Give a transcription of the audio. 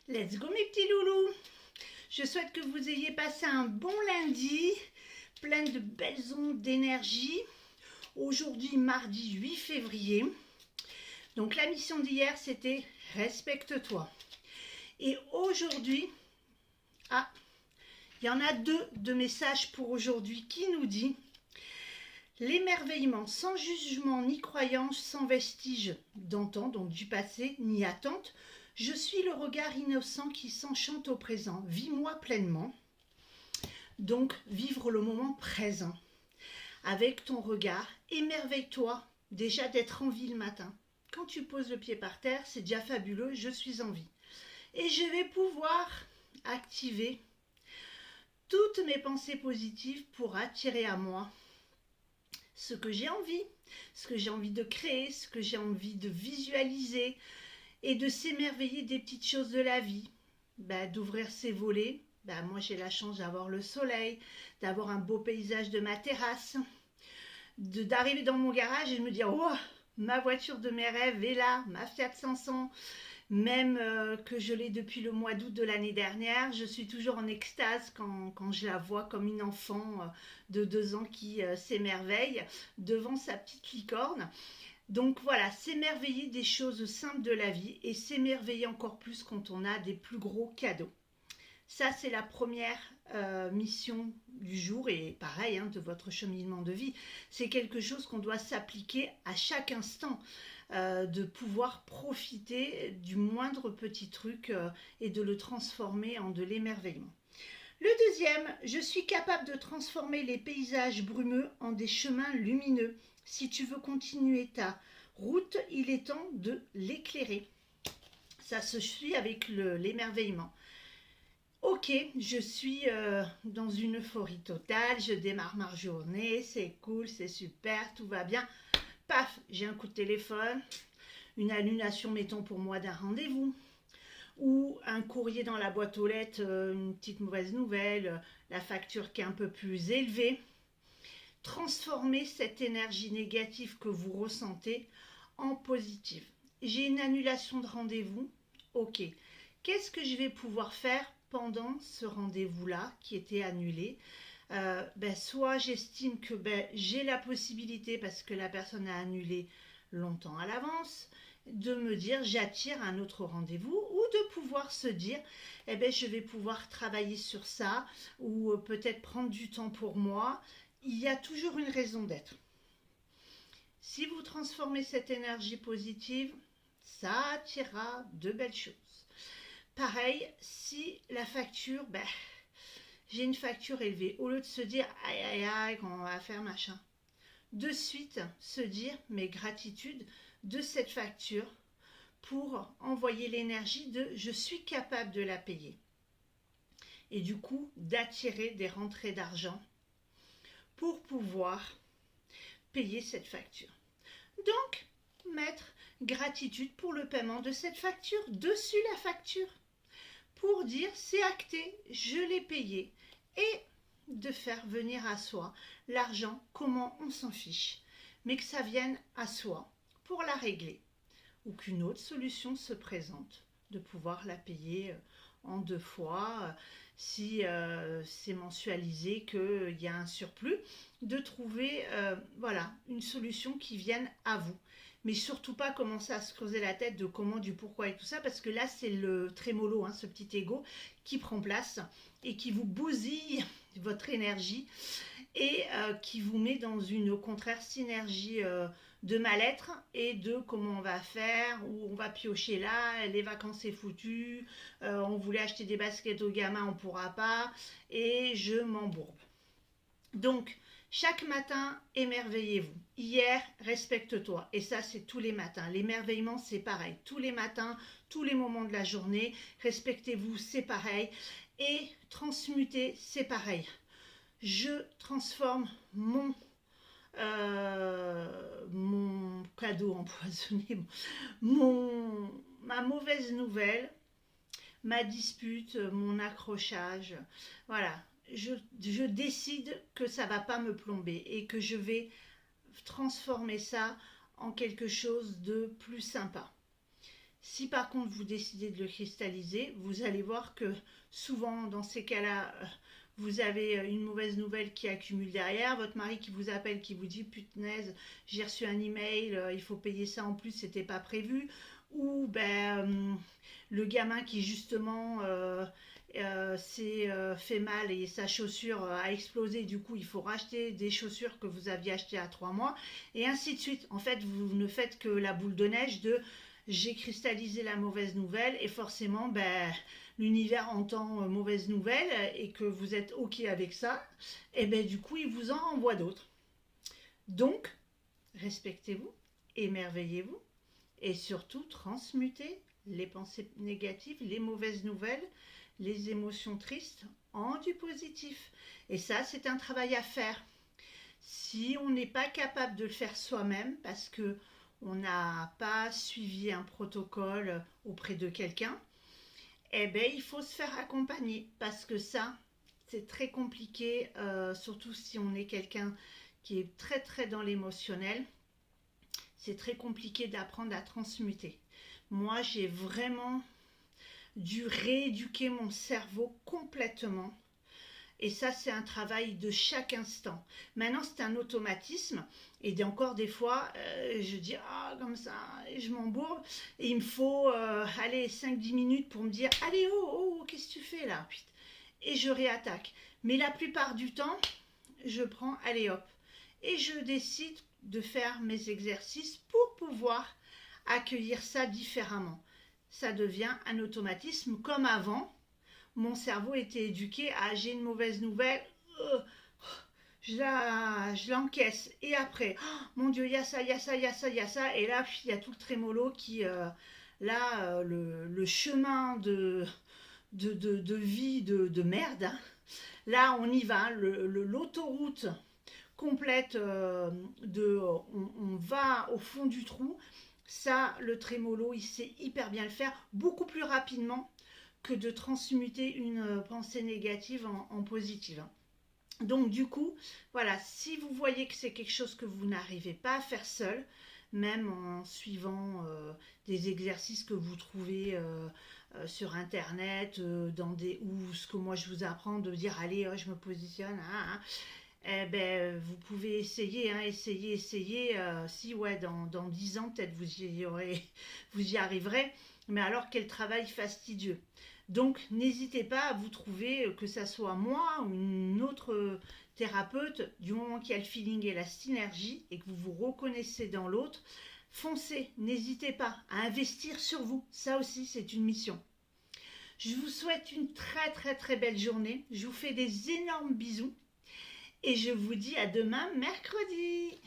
Let's go mes petits loulous. Je souhaite que vous ayez passé un bon lundi, plein de belles ondes d'énergie. Aujourd'hui, mardi 8 février. Donc la mission d'hier, c'était « Respecte-toi ». Et aujourd'hui, il y en a deux messages pour aujourd'hui qui nous dit « L'émerveillement sans jugement ni croyance, sans vestige d'antan, donc du passé, ni attente. Je suis le regard innocent qui s'enchante au présent. Vis-moi pleinement. » Donc, vivre le moment présent. Avec ton regard, émerveille-toi déjà d'être en vie le matin. Quand tu poses le pied par terre, c'est déjà fabuleux, je suis en vie. Et je vais pouvoir activer toutes mes pensées positives pour attirer à moi ce que j'ai envie, ce que j'ai envie de créer, ce que j'ai envie de visualiser et de s'émerveiller des petites choses de la vie, d'ouvrir ses volets. Moi, j'ai la chance d'avoir le soleil, d'avoir un beau paysage de ma terrasse, d'arriver dans mon garage et de me dire « Oh, ma voiture de mes rêves est là, ma Fiat 500 ». Même que je l'ai depuis le mois d'août de l'année dernière, je suis toujours en extase quand je la vois comme une enfant de 2 ans qui s'émerveille devant sa petite licorne. Donc voilà, s'émerveiller des choses simples de la vie et s'émerveiller encore plus quand on a des plus gros cadeaux. Ça, c'est la première mission du jour et pareil, de votre cheminement de vie. C'est quelque chose qu'on doit s'appliquer à chaque instant. De pouvoir profiter du moindre petit truc et de le transformer en de l'émerveillement. Le deuxième, je suis capable de transformer les paysages brumeux en des chemins lumineux. Si tu veux continuer ta route, il est temps de l'éclairer. Ça se suit avec l'émerveillement. Ok, je suis dans une euphorie totale, je démarre ma journée, c'est cool, c'est super, tout va bien. Paf, j'ai un coup de téléphone, une annulation, mettons pour moi, d'un rendez-vous, ou un courrier dans la boîte aux lettres, une petite mauvaise nouvelle, la facture qui est un peu plus élevée. Transformez cette énergie négative que vous ressentez en positive. J'ai une annulation de rendez-vous, ok. Qu'est-ce que je vais pouvoir faire pendant ce rendez-vous-là qui était annulé ? Soit j'estime que j'ai la possibilité, parce que la personne a annulé longtemps à l'avance, de me dire j'attire un autre rendez-vous, ou de pouvoir se dire je vais pouvoir travailler sur ça, ou peut-être prendre du temps pour moi. Il y a toujours une raison d'être. Si vous transformez cette énergie positive, ça attirera de belles choses. Pareil, si la facture, j'ai une facture élevée, au lieu de se dire aïe aïe aïe quand on va faire machin, de suite se dire mes gratitudes de cette facture pour envoyer l'énergie de je suis capable de la payer, et du coup d'attirer des rentrées d'argent pour pouvoir payer cette facture. Donc mettre gratitude pour le paiement de cette facture dessus la facture, pour dire c'est acté, je l'ai payé, et de faire venir à soi l'argent, comment on s'en fiche, mais que ça vienne à soi pour la régler, ou qu'une autre solution se présente, de pouvoir la payer en 2 fois, si c'est mensualisé, qu'il y a un surplus, de trouver une solution qui vienne à vous. Mais surtout pas commencer à se creuser la tête de comment, du pourquoi et tout ça, parce que là c'est le trémolo, ce petit ego qui prend place et qui vous bousille votre énergie et qui vous met dans une, au contraire, synergie de mal-être et de comment on va faire, où on va piocher là, les vacances c'est foutu, on voulait acheter des baskets aux gamins, on pourra pas, et je m'embourbe. Donc, chaque matin, émerveillez-vous. Hier, respecte-toi. Et ça, c'est tous les matins. L'émerveillement, c'est pareil. Tous les matins, tous les moments de la journée. Respectez-vous, c'est pareil. Et transmuter, c'est pareil. Je transforme mon cadeau empoisonné, ma mauvaise nouvelle, ma dispute, mon accrochage. Voilà. Je décide que ça ne va pas me plomber et que je vais transformer ça en quelque chose de plus sympa. Si par contre vous décidez de le cristalliser, vous allez voir que souvent dans ces cas-là, vous avez une mauvaise nouvelle qui accumule derrière, votre mari qui vous appelle, qui vous dit punaise, j'ai reçu un email, il faut payer ça en plus, c'était pas prévu, ou le gamin qui justement s'est fait mal et sa chaussure a explosé, du coup il faut racheter des chaussures que vous aviez achetées à 3 mois, et ainsi de suite. En fait, vous ne faites que la boule de neige de j'ai cristallisé la mauvaise nouvelle et forcément l'univers entend mauvaise nouvelle et que vous êtes ok avec ça, et du coup il vous en renvoie d'autres. Donc respectez-vous, émerveillez-vous et surtout transmutez les pensées négatives, les mauvaises nouvelles, les émotions tristes en du positif. Et ça, c'est un travail à faire. Si on n'est pas capable de le faire soi-même parce que on n'a pas suivi un protocole auprès de quelqu'un, il faut se faire accompagner parce que ça, c'est très compliqué, surtout si on est quelqu'un qui est très très dans l'émotionnel. C'est très compliqué d'apprendre à transmuter. Moi, j'ai vraiment dû rééduquer mon cerveau complètement. Et ça, c'est un travail de chaque instant. Maintenant, c'est un automatisme. Et encore des fois, je dis comme ça, et je m'embourbe. Et il me faut aller 5-10 minutes pour me dire allez, oh, qu'est-ce que tu fais là? Et je réattaque. Mais la plupart du temps, je prends allez hop. Et je décide de faire mes exercices pour pouvoir accueillir ça différemment. Ça devient un automatisme comme avant. Mon cerveau était éduqué à j'ai une mauvaise nouvelle, je l'encaisse. Et après, mon Dieu, il y a ça, il y a ça, il y a ça, il y a ça. Et là, il y a tout le trémolo qui, le chemin de vie de merde. Hein. Là, on y va, l'autoroute complète on va au fond du trou. Ça, le trémolo, il sait hyper bien le faire, beaucoup plus rapidement que de transmuter une pensée négative en positive. Donc du coup, voilà, si vous voyez que c'est quelque chose que vous n'arrivez pas à faire seul, même en suivant des exercices que vous trouvez sur internet, ou ce que moi je vous apprends de dire allez, je me positionne, vous pouvez essayer, essayer. Si dans 10 ans, peut-être vous y arriverez. Mais alors quel travail fastidieux. Donc n'hésitez pas à vous trouver, que ça soit moi ou une autre thérapeute, du moment qu'il y a le feeling et la synergie et que vous vous reconnaissez dans l'autre, foncez, n'hésitez pas à investir sur vous. Ça aussi, c'est une mission. Je vous souhaite une très très très belle journée. Je vous fais des énormes bisous. Et je vous dis à demain, mercredi.